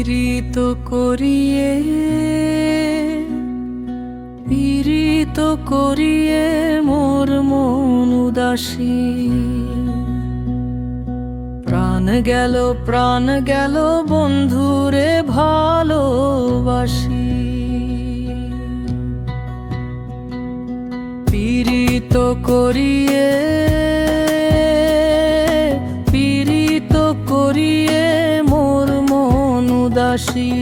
পীড়িত করিয়ে পীড়িত করিয়ে মোর মন উদাসী। প্রাণ গেল বন্ধুরে ভালোবাসি। পীড়িত করিয়ে পীড়িত করিয়ে মোর মন উদাসী।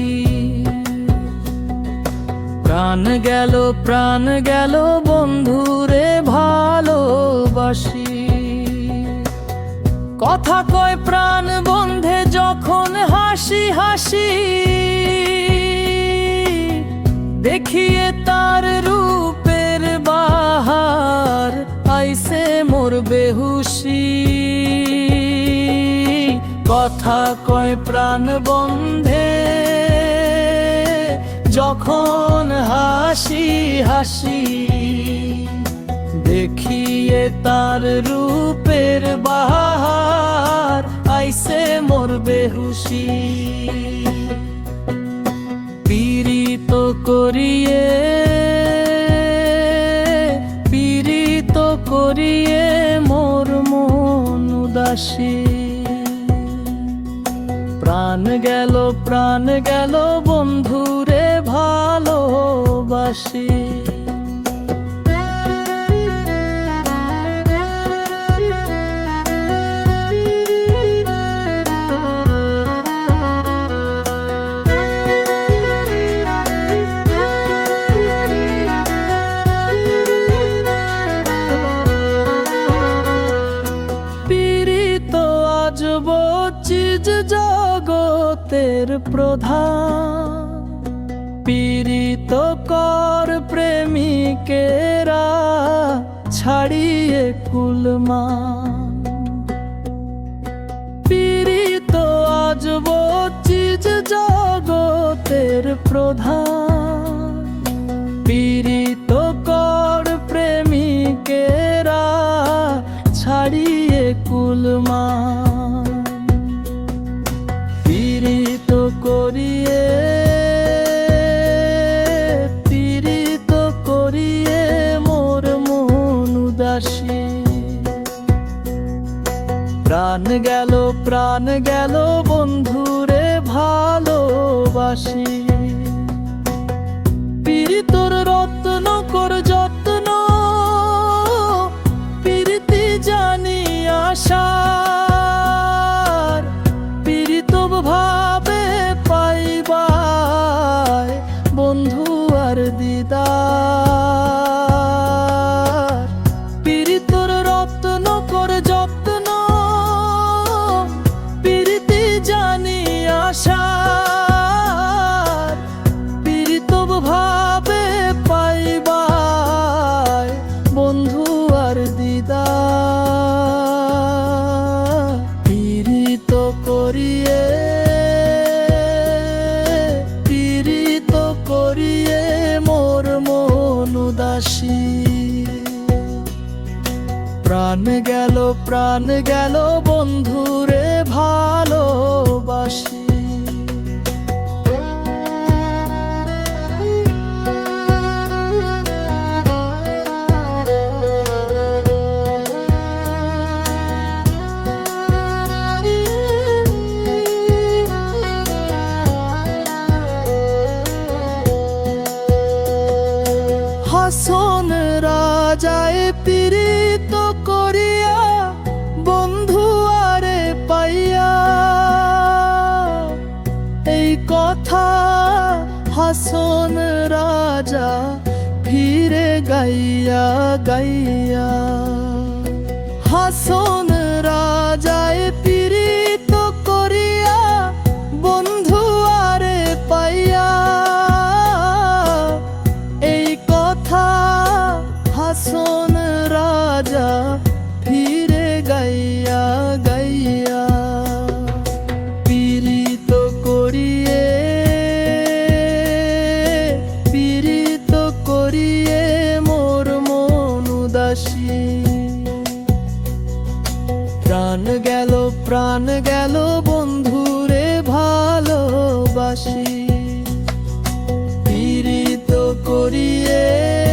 প্রাণ গেল বন্ধুরে ভালোবাসি। কথা কয় প্রাণ বন্ধে যখন হাসি হাসি, দেখিয়ে তার রূপের বাহার আইসে মোর বেহুশি। কথা কয় প্রাণ বন্ধে যখন হাসি হাসি, দেখিয়ে তার রূপের বাহার আইসে মোর বেহুশি। পীড়িত করিয়ে পীড়িত করিয়ে মোর মন উদাসী। প্রাণ গেল বন্ধুরে ভালোবাসি। চিজ জগতের প্রধান, পীড়িত কর প্রেমিকেরা ছাড়িয়ে কুলমান। পীড়িত আজব চিজ জগতের প্রধান, পীড়িত কর প্রেমিকেরা ছাড়িয়ে কুলমান। পীড়িত করিয়ে পীড়িত করিয়ে মোর মন উদাসী। প্রাণ গেল বন্ধুরে ভালোবাসি। পীড়িতর রত্ন কর যত্ন, পীড়িতি জানি আশা। ভাবে পাইবাই বন্ধু আর দিদার। পীড়িতর রত্ন কর যত্ন, পীড়িতি জানি আশা। পীড়িত ভাবে পাইবাই বন্ধু আর দিদার। পীড়িত করিয়ে প্রাণ গেল বন্ধুরে ভালোবাসি। হাসন রাজায় পীড়িত করিয়া বন্ধু আরে পাইয়া। এই কথা হাসন রাজা ফিরে গাইয়া গাইয়া। হাসন রাজায় পীড়িত করিয়া বন্ধু আরে পাইয়া। এই কথা হাসন রাজা ফিরে গাইয়া গাইয়া। পীড়িত করিয়ে পীড়িত করিয়ে মোর মন উদাসী। প্রাণ গেল বন্ধুরে ভালোবাসি। ভালোবাসি পীড়িত করিয়ে